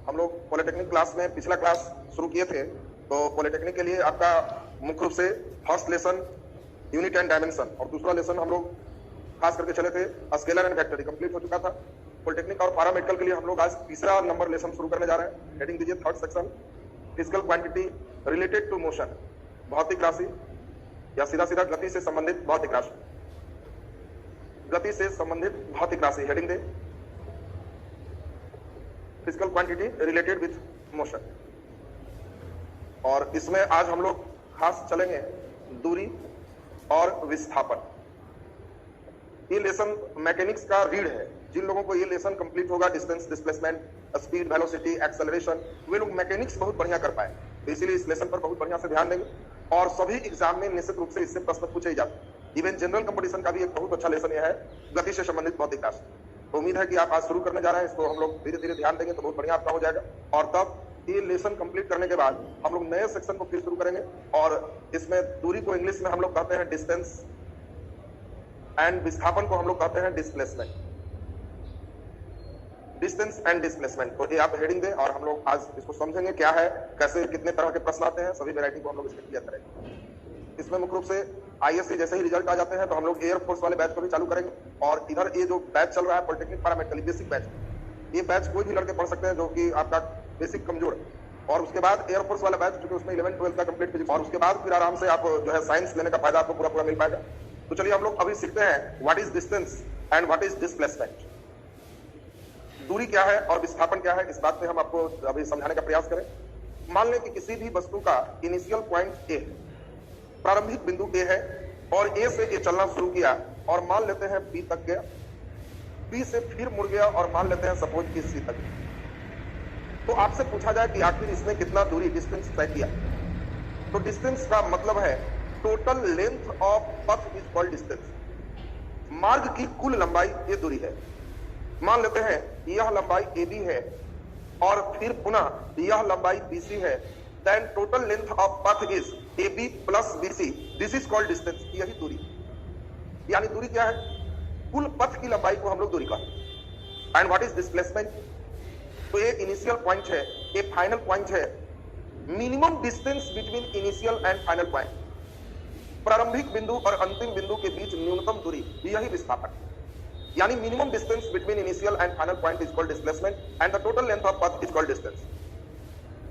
हम लोग polytechnic class में पिछला क्लास शुरू किए थे, तो पॉलिटेक्निक के लिए आपका मुख्य रूप से first lesson unit and dimension और दूसरा लेसन हम लोग खास करके चले थे स्केलर एंड वेक्टर, कंप्लीट हो चुका था। पॉलिटेक्निक और पैरामेडिकल के लिए हम लोग आज तीसरा नंबर लेसन शुरू करने जा रहे हैं। हेडिंग दीजिए third section, physical quantity related to motion, भौतिक राशि या सीधा सीधा गति से संबंधित भौतिक राशि, गति से संबंधित भौतिक राशि। Heading they physical quantity related with motion. और इसमें आज हम लोग खास चलेंगे दूरी और विस्थापन। ये लेसन मैकेनिक्स का रीढ़ है। जिन लोगों को ये लेसन कंप्लीट होगा, distance, displacement, speed, velocity, acceleration, वे लोग मैकेनिक्स बहुत बढ़िया कर पाए। तो इसीलिए इस लेसन पर बहुत बढ़िया से ध्यान देंगे और सभी एग्जाम में निश्चित रूप से इससे प्रश्न पूछे ही जाते हैं। इवन जनरल कंपटीशन का भी एक बहुत अच्छा लेसन यह है, गति से संबंधित भौतिक राशि। तो उम्मीद है कि आप आज शुरू करने जा रहे हैं, इसको हम लोग धीरे धीरे ध्यान देंगे तो बहुत बढ़िया आपका हो जाएगा। और तब ये लेसन कंप्लीट करने के बाद हम लोग नए सेक्शन को फिर शुरू करेंगे और इसमें दूरी को इंग्लिश में हम लोग कहते हैं डिस्टेंस एंड विस्थापन को हम लोग कहते हैं डिस्प्लेसमेंट। डिस्टेंस एंड डिस्प्लेसमेंट, तो ये आप हेडिंग दें और हम लोग आज इसको समझेंगे क्या है, कैसे कितने तरह के प्रश्न आते हैं, सभी वैरायटी को हम लोग इसमें क्लियर करेंगे। इसमें मुख्य रूप से आईएएस जैसे ही रिजल्ट आ जाते हैं तो हम लोग एयरफोर्स वाले बैच को भी चालू करेंगे। और इधर ये जो बैच चल रहा है पॉलिटेक्निक पैरामेडिकल बेसिक बैच, ये बैच कोई भी लड़के पढ़ सकते हैं जो कि आपका बेसिक कमजोर है। और उसके बाद एयरफोर्स वाला बैच जो कि उसमें 11-12 का कंप्लीट फिजिक्स, और उसके बाद फिर आराम से आप जो है साइंस लेने का फायदा आपको पूरा पूरा मिल पाएगा। तो चलिए हम लोग अभी सीखते हैं what is distance and what is displacement. दूरी क्या है और विस्थापन क्या है, इस बात पे हम आपको अभी समझाने का प्रयास करें। मान लें कि किसी भी वस्तु का इनिशियल पॉइंट ए है, प्रारंभिक बिंदु ए है और ए से ए चलना शुरू किया और मान लेते हैं बी तक गया, बी से फिर मुड़ गया और मान लेते हैं सपोज कि सी तक गया। तो आपसे पूछा जाए कि आखिर इसने कितना दूरी डिस्टेंस तय किया, तो डिस्टेंस का मतलब है टोटल लेंथ ऑफ पथ इज कॉल्ड डिस्टेंस। मार्ग की कुल लंबाई ये दूरी है। मान लेते हैं यह लंबाई AB है और फिर पुनः यह लंबाई BC है, देन टोटल लेंथ ऑफ पथ is AB plus BC, this is called distance. यही दूरी, यानी दूरी क्या है, कुल पथ की लंबाई को हम लोग दूरी कहते हैं। एंड व्हाट इज डिस्प्लेसमेंट, तो ये इनिशियल पॉइंट है, ये फाइनल पॉइंट है, minimum distance between initial and final point, प्रारंभिक बिंदु और अंतिम बिंदु के बीच न्यूनतम दूरी, यही विस्थापन। यानी minimum distance between initial and final point is called displacement and the total length of path is called distance.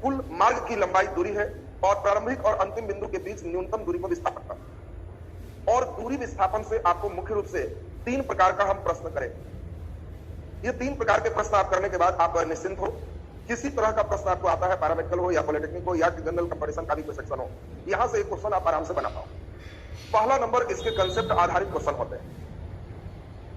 कुल मार्ग की लंबाई दूरी है और प्रारंभिक और अंतिम बिंदु के बीच न्यूनतम दूरी को विस्थापन कहते हैं। और दूरी विस्थापन से आपको मुख्य रूप से 3 प्रकार का हम प्रश्न करेंगे। ये 3 प्रकार के प्रश्न आप करने के बाद आप निश्चिंत हो। किसी तरह का प्रश्न आपको आता है, पैरामेडिकल हो या पॉलिटेक्निक हो या जनरल कंपटीशन का भी कोई सेक्शन हो, यहां से एक क्वेश्चन आप आराम से बना पाओ। पहला नंबर इसके कंसेप्ट आधारित क्वेश्चन होते हैं।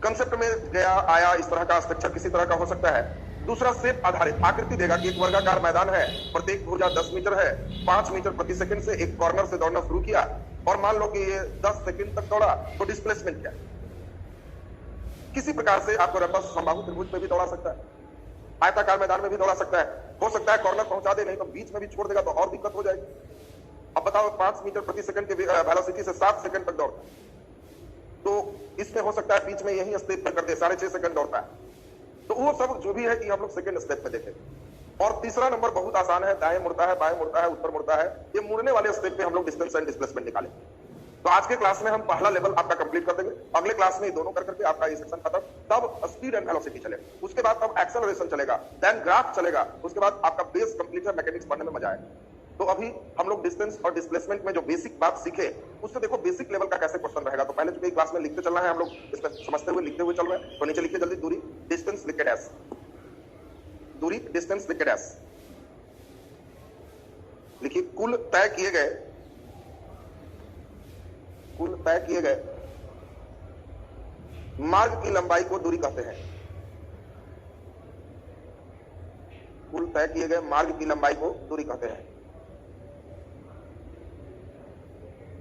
कंसेप्ट में गया आया इस तरह का स्ट्रक्चर किसी तरह का हो सकता है। दूसरा शेप आधारित, आकृति देगा कि एक वर्गाकार मैदान है, प्रत्येक भुजा 10 मीटर है, 5 मीटर प्रति सेकंड से एक कॉर्नर से दौड़ना शुरू किया और मान लो कि ये 10 सेकंड तक दौड़ा, तो डिस्प्लेसमेंट क्या है। किसी प्रकार से आपको रंबस समबाहु त्रिभुज में भी दौड़ा सकता है, आयताकार मैदान में भी दौड़ा सकता है, हो सकता है कॉर्नर पहुंचा दे, नहीं तो बीच में भी छोड़ देगा तो और दिक्कत हो जाएगी। अब बताओ 5 मीटर प्रति सेकंड के वेलोसिटी से 7 सेकंड तक दौड़ता है, तो इसमें हो सकता है बीच में यही स्टेप पर कर दे, 6.5 सेकंड दौड़ता है। तो वो सब जो भी है कि हम लोग सेकंड स्टेप में देखेंगे। और तीसरा नंबर बहुत आसान है, दाएं मुड़ता है, बाएं मुड़ता है, उत्तर मुड़ता है, ये मुड़ने वाले स्टेप पे हम लोग डिस्टेंस एंड डिस्प्लेसमेंट निकालेंगे। तो आज के क्लास में हम पहला लेवल आपका कंप्लीट कर देंगे, अगले क्लास में दोनों कर करके आपका ये सेक्शन खत्म। तब स्पीड एंड वेलोसिटी चलेगा, उसके बाद तब एक्सेलरेशन चलेगा, देन ग्राफ चलेगा, उसके बाद आपका बेस कंप्लीट है, मैकेनिक्स पढ़ने में मजा आएगा। तो अभी हम लोग डिस्टेंस और डिस्प्लेसमेंट में जो बेसिक बात सीखे, उससे देखो बेसिक लेवल का कैसे क्वेश्चन रहेगा। तो पहले चूंकि क्लास में लिखते चलना है, हम लोग इसमें समझते हुए लिखते हुए चल रहे हैं। तो नीचे लिखिए जल्दी, दूरी डिस्टेंस लिख के डैश, दूरी डिस्टेंस लिख के डैश लिखिए। कुल तय किए गए, कुल तय किए गए मार्ग की लंबाई को दूरी कहते हैं। कुल तय किए गए मार्ग की लंबाई को दूरी कहते हैं।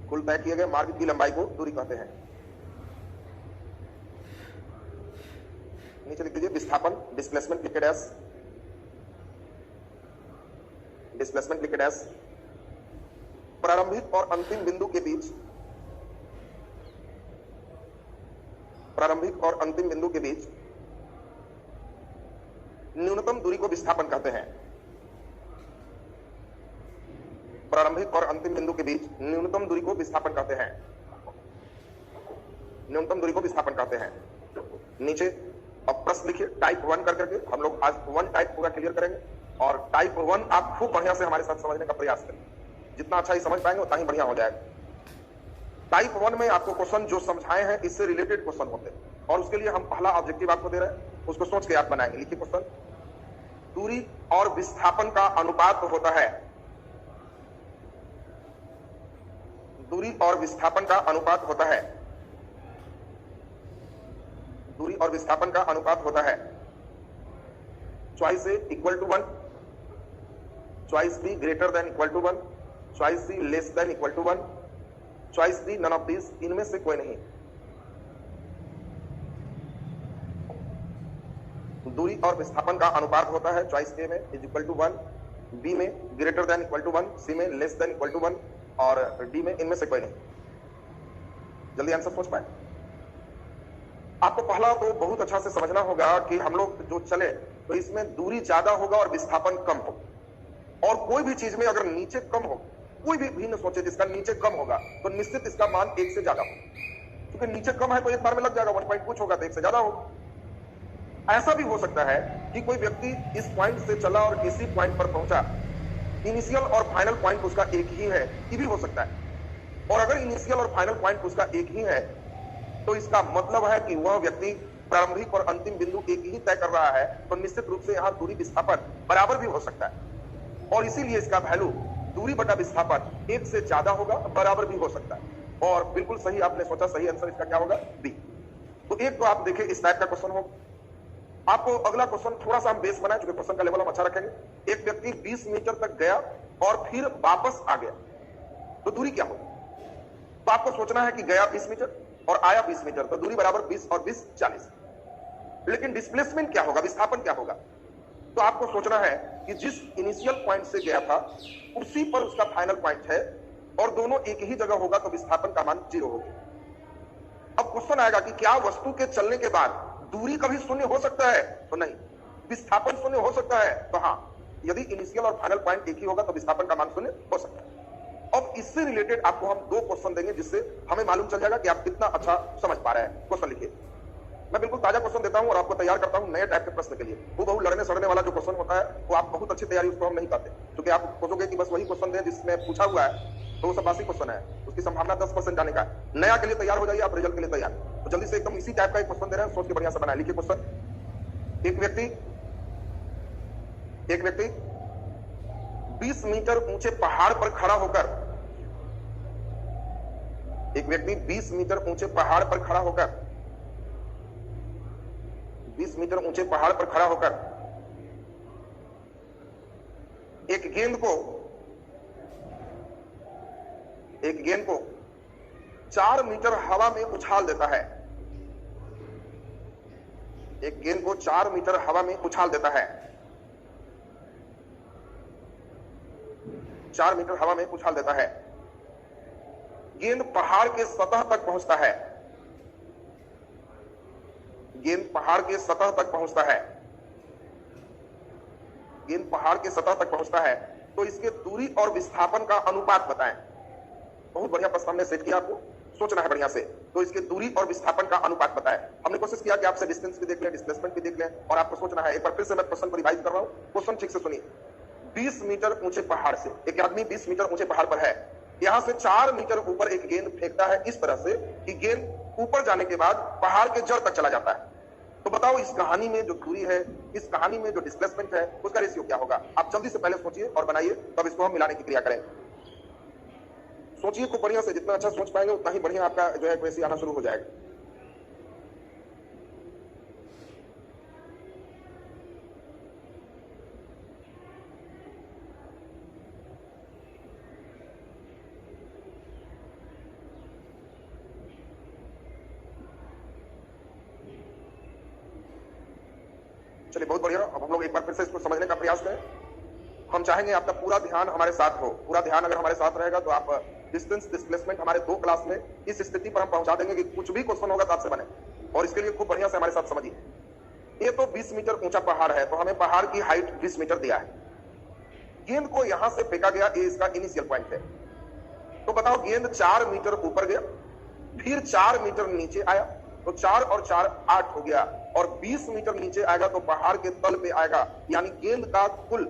कुल तय किए गए मार्ग की लंबाई को दूरी कहते हैं। नीचे लिख दीजिए विस्थापन, डिस्प्लेसमेंट लिख के डैश, डिस्प्लेसमेंट लिख के डैश। प्रारंभिक और अंतिम बिंदु के बीच, प्रारंभिक और अंतिम बिंदु के बीच न्यूनतम दूरी को विस्थापन कहते हैं। प्रारंभिक और अंतिम बिंदु के बीच न्यूनतम दूरी को विस्थापन कहते हैं। न्यूनतम दूरी को विस्थापन कहते हैं। नीचे अब प्रश्न लिखिए टाइप 1 कर करके। हम लोग आज 1 टाइप पूरा क्लियर करेंगे और टाइप 1 आप खूब बढ़िया से हमारे साथ समझने का प्रयास करें। जितना अच्छा ही समझ पाएंगे उतना ही बढ़िया हो जाएगा। टाइप 1 में आपको क्वेश्चन जो समझाए हैं इससे रिलेटेड क्वेश्चन होते हैं और उसके लिए हम पहला ऑब्जेक्टिव आपको दे रहे हैं, उसको सोच के आप बनाएंगे। लिखिए क्वेश्चन, दूरी और विस्थापन का अनुपात होता है। दूरी और विस्थापन का अनुपात होता है। दूरी और विस्थापन का अनुपात होता है। Choice A equal to 1, choice B greater than equal to 1, choice C less than equal to 1, choice D none of this, इनमें से कोई नहीं। दूरी और विस्थापन का अनुपात होता है चॉइस ए में इज इक्वल टू 1, बी में ग्रेटर देन इक्वल टू 1, सी में लेस देन इक्वल टू 1 और डी में इनमें से कोई नहीं। जल्दी आंसर सोच पाए। आपको पहला तो बहुत अच्छा से समझना होगा कि हम लोग जो चले तो इसमें दूरी ज्यादा होगा और विस्थापन कम होगा। और कोई भी चीज में अगर नीचे कम हो, कोई भी भिन्न सोचे जिसका नीचे कम होगा तो निश्चित इसका मान 1 से ज्यादा होगा। क्योंकि नीचे कम है तो एक बार में लग जाएगा, 1 पॉइंट कुछ होगा तो 1 से ज्यादा होगा। ऐसा भी हो सकता है कि कोई व्यक्ति इस पॉइंट से चला और इसी पॉइंट पर पहुंचा, इनिशियल और फाइनल पॉइंट उसका एक ही है, ये भी हो सकता है। और अगर इनिशियल और फाइनल पॉइंट उसका एक ही है तो इसका मतलब है कि वह व्यक्ति प्रारंभिक और अंतिम बिंदु एक ही तय कर रहा है, तो निश्चित रूप से यहां दूरी विस्थापन बराबर भी हो सकता है। और इसीलिए इसका वैल्यू दूरी बटा विस्थापन 1 से ज्यादा होगा, बराबर भी हो सकता है। और बिल्कुल सही आपने सोचा, सही आंसर इसका क्या होगा? बी। तो एक तो आप देखिए इस टाइप का क्वेश्चन होगा। आपको अगला क्वेश्चन थोड़ा सा हम बेस बनाए, क्योंकि क्वेश्चन का लेवल हम अच्छा रखेंगे। एक व्यक्ति 20 मीटर तक गया और फिर वापस आ गया, तो दूरी क्या होगी? तो आपको सोचना है कि गया 20 मीटर और आया 20 मीटर, तो दूरी बराबर 20 और 20 40। लेकिन डिस्प्लेसमेंट क्या होगा, विस्थापन क्या होगा? तो आपको सोचना है कि जिस इनिशियल पॉइंट से गया था उसी पर उसका फाइनल पॉइंट है और दोनों एक ही जगह होगा, तो विस्थापन का मान 0 होगा। अब क्वेश्चन आएगा कि क्या वस्तु के चलने के बाद दूरी कभी शून्य हो सकता है? तो नहीं। विस्थापन शून्य हो सकता है? तो हाँ। यदि इनिशियल और फाइनल पॉइंट एक ही होगा तो विस्थापन का मान शून्य हो सकता है। अब इससे रिलेटेड आपको हम 2 क्वेश्चन देंगे जिससे हमें मालूम चल जाएगा कि आप कितना अच्छा समझ पा रहे हैं। क्वेश्चन लिखिए। मैं बिल्कुल ताजा क्वेश्चन देता हूं और आपको तैयार करता हूं नए टाइप के प्रश्न के लिए। वो बहुत लड़ने सड़ने वाला जो क्वेश्चन होता है वो आप बहुत अच्छी तैयारी उसको हम नहीं पाते, क्योंकि आप सोचोगे कि बस वही क्वेश्चन दें जिसमें पूछा हुआ है, तो वो सब बासी क्वेश्चन है, उसकी संभावना 10% जाने का है। नया के लिए तैयार हो जाइए, आप रिजल्ट के लिए तैयार। तो जल्दी से एकदम इसी टाइप का एक क्वेश्चन दे रहे हैं, सोच के बढ़िया से बनाए। लिखिए क्वेश्चन। एक व्यक्ति 20 मीटर ऊंचे पहाड़ पर खड़ा होकर, एक व्यक्ति 20 मीटर ऊंचे पहाड़ पर खड़ा होकर 20 मीटर ऊंचे पहाड़ पर खड़ा होकर एक गेंद को 4 मीटर हवा में उछाल देता है। एक गेंद को 4 मीटर हवा में उछाल देता है। 4 मीटर हवा में उछाल देता है। गेंद पहाड़ के सतह तक पहुंचता है। गेंद पहाड़ के सतह तक पहुंचता है। गेंद पहाड़ के सतह तक पहुंचता है, तो इसके दूरी और विस्थापन का अनुपात बताएं। बहुत बढ़िया प्रश्न हमने सेट किया, आपको सोचना है बढ़िया से। तो इसके दूरी और विस्थापन का अनुपात बताएं। हमने कोशिश किया कि आपसे डिस्टेंस भी देख लें, डिस्प्लेसमेंट भी देख लें, और आपको सोचना है। एक बार फिर से मैं क्वेश्चन को रिवाइज कर रहा हूं, क्वेश्चन ठीक से सुनिए। 20 मीटर ऊंचे पहाड़ से एक आदमी 20 मीटर ऊंचे पहाड़ पर है, यहां से 4 मीटर ऊपर एक गेंद फेंकता है इस तरह से कि गेंद ऊपर जाने के बाद पहाड़ के जड़ तक चला जाता है। तो बताओ इस कहानी में जो दूरी है, इस कहानी में जो डिस्प्लेसमेंट है, उसका रेशियो क्या होगा? आप जल्दी से पहले सोचिए और बनाइए, तब इसको हम मिलाने की क्रिया करें। सोचिए खूब बढ़िया से, जितना अच्छा सोच पाएंगे उतना ही बढ़िया आपका जो है क्वेश्चन आना शुरू हो जाएगा। चलिए बहुत बढ़िया। अब हम लोग एक बार फिर से इसको समझने का प्रयास करें। हम चाहेंगे आपका पूरा ध्यान हमारे साथ हो। पूरा ध्यान अगर हमारे साथ रहेगा तो आप डिस्टेंस डिस्प्लेसमेंट हमारे 2 क्लास में इस स्थिति पर हम पहुंचा देंगे कि कुछ भी क्वेश्चन होगा तो आपसे बने। और इसके लिए खूब बढ़िया से हमारे साथ समझिए। ये तो 20 मीटर ऊंचा पहाड़ है, तो हमें पहाड़ की हाइट 20 मीटर दिया है। गेंद को यहां से फेंका गया, ये इसका इनिशियल पॉइंट है। तो बताओ गेंद 4 मीटर ऊपर गया, फिर 4 मीटर नीचे आया, तो 4 और 4 8 हो गया, और 20 मीटर नीचे आएगा तो पहाड़ के तल पे आएगा। यानी गेंद का कुल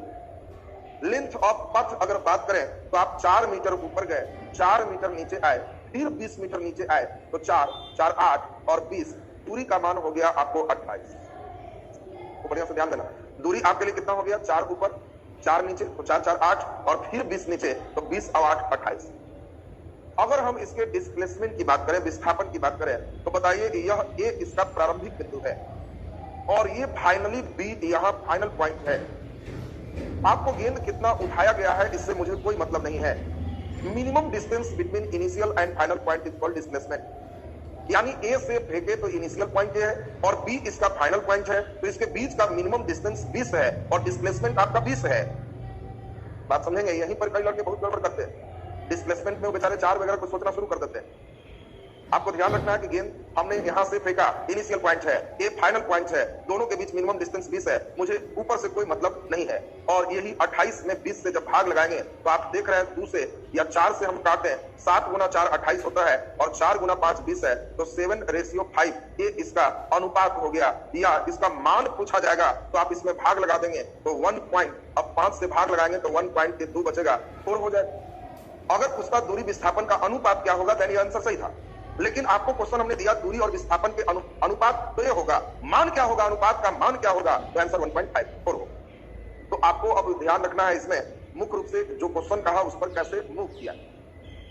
लेंथ ऑफ पथ अगर बात करें तो आप 4 मीटर ऊपर गए, 4 मीटर नीचे आए, फिर 20 मीटर नीचे आए, तो 4 4 8 और 20, दूरी का मान हो गया आपको 28। तो बढ़िया से ध्यान देना, दूरी आपके लिए कितना हो गया, 4 ऊपर 4 नीचे, तो 4 4 8 और फिर 20 नीचे, तो 20 और 8 28। अगर हम इसके डिस्प्लेसमेंट की बात करें, विस्थापन की बात करें, तो बताइए यह ए इसका प्रारंभिक बिंदु है और ये फाइनली बी यहां फाइनल पॉइंट है। आपको गेंद कितना उठाया गया है इससे मुझे कोई मतलब नहीं है। Minimum distance between initial and final point is called displacement. यानी ए से फेंके तो इनिशियल पॉइंट है और बी इसका फाइनल पॉइंट है, तो इसके बीच का मिनिमम डिस्टेंस 20 है और डिस्प्लेसमेंट आपका 20 है। बात समझेंगे? यहीं पर कई लड़के बहुत गड़बड़ करते हैं, डिस्प्लेसमेंट में वो बेचारे 4 वगैरह को सोचना शुरू कर देते हैं। आपको ध्यान रखना है कि गेंद हमने यहां से फेंका, इनिशियल पॉइंट है, ए फाइनल पॉइंट है, दोनों के बीच मिनिमम डिस्टेंस 20 है, मुझे ऊपर से कोई मतलब नहीं है। और यही 28 में 20 से जब भाग लगाएंगे तो आप देख रहे हैं 2 से या 4 से हम काटें, 7 गुना 4 28 होता है और 4 गुना 5 20 है, तो 7:5 ये इसका अनुपात हो गया। या इसका मान पूछा जाएगा तो आप इसमें भाग लगा देंगे तो 1 पॉइंट, अब 5 से भाग लगाएंगे तो 1 पॉइंट के 2 बचेगा, 4 हो जाए। अगर उसका दूरी विस्थापन का अनुपात क्या होगा, तो ये आंसर सही था। लेकिन आपको क्वेश्चन हमने दिया दूरी और विस्थापन के अनुपात, तो ये होगा मान क्या होगा, अनुपात का मान क्या होगा, तो आंसर 1.54 होगा। तो आपको अब ध्यान रखना है इसमें मुख्य रूप से जो क्वेश्चन कहा उस पर कैसे मूव किया।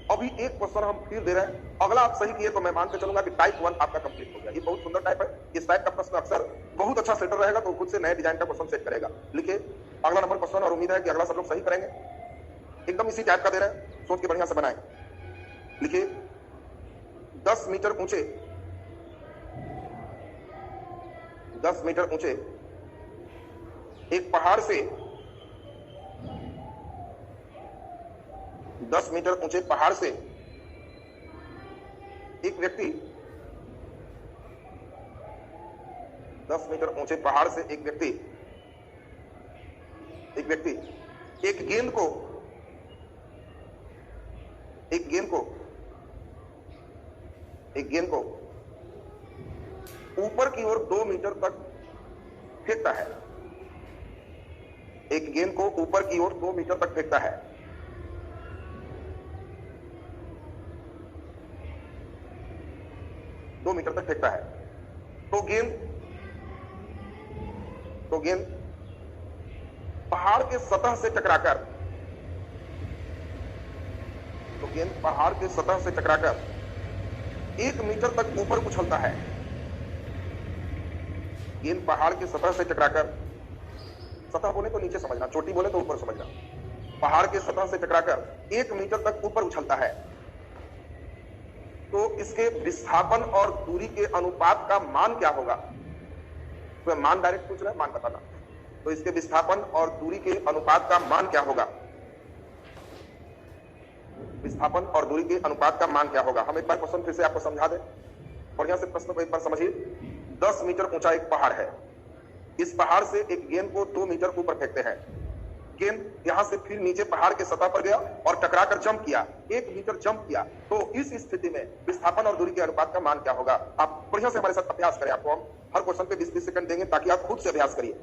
अभी एक क्वेश्चन हम फिर दे रहे हैं, अगला आप सही किए तो मैं मान के चलूंगा कि टाइप 1 आपका कंप्लीट हो गया। ये बहुत सुंदर टाइप है, इस टाइप का प्रश्न अक्सर बहुत अच्छा सेटर रहेगा तो खुद से नए डिजाइन का क्वेश्चन सेट करेगा। लिखिए अगला नंबर क्वेश्चन, और उम्मीद है कि अगला सब लोग सही करेंगे। एकदम इसी टाइप का दे रहे हैं, सोच के बढ़िया से बनाएं। लिखिए 10 मीटर ऊंचे, 10 मीटर ऊंचे एक पहाड़ से, 10 मीटर ऊंचे पहाड़ से एक व्यक्ति, 10 मीटर ऊंचे पहाड़ से एक व्यक्ति एक गेंद को ऊपर की ओर 2 मीटर तक फेंकता है। एक गेंद को ऊपर की ओर 2 मीटर तक फेंकता है। दो मीटर तक फेंकता है तो गेंद पहाड़ के सतह से टकराकर, पहाड़ के सतह से टकराकर 1 मीटर तक ऊपर उछलता है। गेंद पहाड़ की सतह से टकराकर, सतह बोले तो नीचे समझना, चोटी बोले तो ऊपर समझना, पहाड़ की सतह से टकराकर 1 मीटर तक ऊपर उछलता है, तो इसके विस्थापन और दूरी के अनुपात का मान क्या होगा? तो मान डायरेक्ट पूछ रहा है, मान बताना। तो इसके विस्थापन और दूरी के अनुपात का मान क्या होगा? विस्थापन और दूरी के अनुपात का मान क्या होगा? हम एक बार क्वेश्चन फिर से आपको समझा दें, बढ़िया से प्रश्न को एक बार समझिए। 10 मीटर ऊंचा एक पहाड़ है, इस पहाड़ से एक गेंद को 2 मीटर ऊपर फेंकते हैं। गेंद यहां से फिर नीचे पहाड़ के सतह पर गया और टकराकर जंप किया, 1 मीटर जंप किया, तो इस स्थिति में विस्थापन और दूरी के अनुपात का मान क्या होगा? आप बढ़िया से हमारे साथ अभ्यास करें। आपको हम हर क्वेश्चन पे 20-20 सेकंड देंगे ताकि आप खुद से अभ्यास करिए।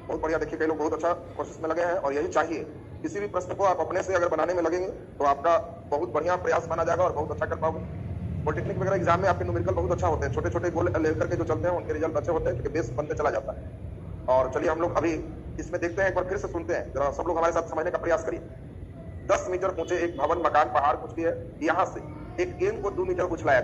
बहुत बढ़िया। देखिए कई लोग बहुत अच्छा कोशिश में लगे हैं और यही चाहिए। किसी भी प्रश्न को आप अपने से अगर बनाने में लगेंगे तो आपका बहुत बढ़िया प्रयास माना जाएगा और बहुत अच्छा कर पाओगे। पॉलिटेक्निक वगैरह एग्जाम में आपके न्यूमेरिकल बहुत अच्छा होते हैं, छोटे छोटे गोल लेकर के जो चलते हैं उनके रिजल्ट अच्छे होते हैं क्योंकि बेस बनते चला जाता है। और चलिए हम लोग अभी इसमें देखते हैं, एक बार फिर से सुनते हैं, जरा सब लोग हमारे साथ समझने का प्रयास करिए। 10 मीटर ऊंचे एक भवन, मकान, पहाड़ कुछ भी है, यहाँ से एक गेंद को 2 मीटर उछलाया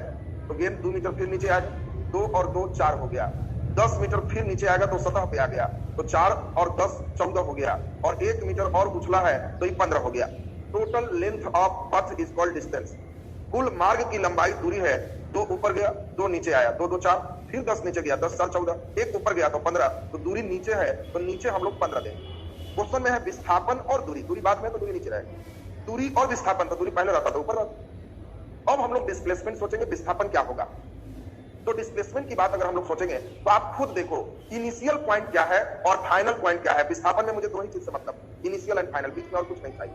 तो गेंद 2 मीटर फिर नीचे आ गया, 2 और 2 4 हो गया। 10 मीटर फिर नीचे आएगा तो सतह पे आ गया, तो 4 और 10 14 हो गया, और 1 मीटर और उछला है तो ये 15 हो गया। टोटल लेंथ ऑफ पथ इज कॉल्ड डिस्टेंस। कुल मार्ग की लंबाई दूरी है 2 ऊपर गया 2 नीचे आया, 2 2 4, फिर 10 नीचे गया, 10 4 14, 1 ऊपर गया तो 15, तो दूरी नीचे है तो नीचे हम लोग 15 देंगे। क्वेश्चन में है विस्थापन और दूरी, दूरी बाद में तो दूरी नीचे रहेगी, दूरी और विस्थापन, तो दूरी पहले रहता था ऊपर रहता। अब हम लोग डिस्प्लेसमेंट सोचेंगे, विस्थापन क्या होगा। तो डिस्प्लेसमेंट की बात अगर हम लोग सोचेंगे तो आप खुद देखो इनिशियल पॉइंट क्या है और फाइनल पॉइंट क्या है। विस्थापन में मुझे दो ही चीज से मतलब, इनिशियल एंड फाइनल, बीच में और कुछ नहीं चाहिए।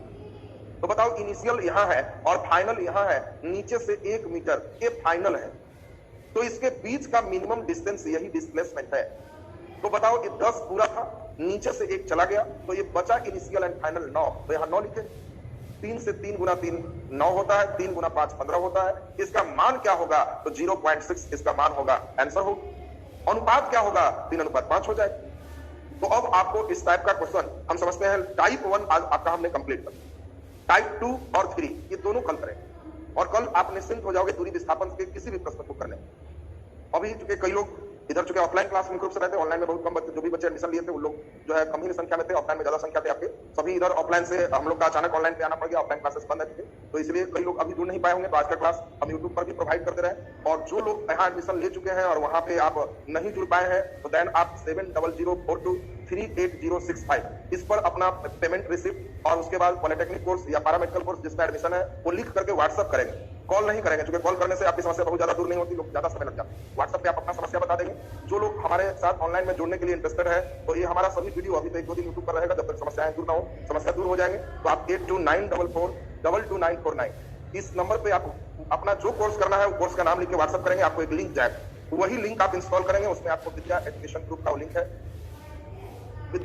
तो बताओ इनिशियल यहां है और फाइनल यहां है, नीचे से 1 मीटर ये फाइनल है, तो इसके बीच का मिनिमम डिस्टेंस यही डिस्प्लेसमेंट है। तो बताओ ये 10 पूरा था, नीचे से 1 चला गया, तो ये बचा इनिशियल एंड फाइनल 9, तो यहां 9 लिखे। 3 से 3 गुना 3 9 होता है, 3 गुना 5 15 होता है। इसका मान क्या होगा, तो 0.6 इसका मान होगा, आंसर हो। अनुपात क्या होगा, 3:5 हो जाए। तो अब आपको इस टाइप का क्वेश्चन हम समझते हैं टाइप 1 आज आपका हमने कंप्लीट कर, टाइप 2 और 3 ये दोनों कल करें, और कल आप निश्चिंत हो जाओगे दूरी विस्थापन के किसी भी प्रश्न को करने। अभी चूंकि कई लोग इधर चूंकि ऑफलाइन क्लास मुख्य रूप से रहते हैं, ऑनलाइन में बहुत कम बच्चे, जो भी बच्चे एडमिशन लिए थे वो लोग जो है कम ही संख्या में थे, ऑफलाइन में ज्यादा संख्या थे आपके। सभी इधर ऑफलाइन से हम लोग का अचानक ऑनलाइन पे आना पड़ गया, ऑफलाइन क्लासेस बंद है, तो इसलिए कई लोग अभी जुड़ नहीं पाए होंगे। तो आज का क्लास हम यूट्यूब पर भी प्रोवाइड करते रहे, और जो लोग यहाँ एडमिशन ले चुके हैं और वहां पे आप नहीं जुड़ पाए हैं, तो देन आप 7004238065 इस पर अपना पेमेंट रिसिप्ट और उसके बाद पॉलिटेक्निक कोर्स या पैरामेडिकल कोर्स जिसमें एडमिशन है वो लिख करके व्हाट्सअप करेंगे, कॉल नहीं करेंगे, क्योंकि कॉल करने से आपकी समस्या बहुत ज्यादा दूर नहीं होती, लोग ज्यादा समय लग जाता है। व्हाट्सएप पे आप अपना समस्या बता देंगे। जो लोग हमारे साथ ऑनलाइन में जुड़ने के लिए इंटरेस्टेड है, तो ये हमारा सभी वीडियो अभी तो 1-2 दिन यूट्यूब पर रहेगा, जब तक समस्याएं दूर ना हो। समस्या दूर हो जाएंगे तो आप 8294422949 इस नंबर पे आप अपना जो कोर्स करना है वो कोर्स का नाम लिख के व्हाट्सएप करेंगे, आपको एक लिंक जाएगा, वही लिंक आप इंस्टॉल करेंगे, उसमें आपको विद्या एजुकेशन ग्रुप का लिंक है,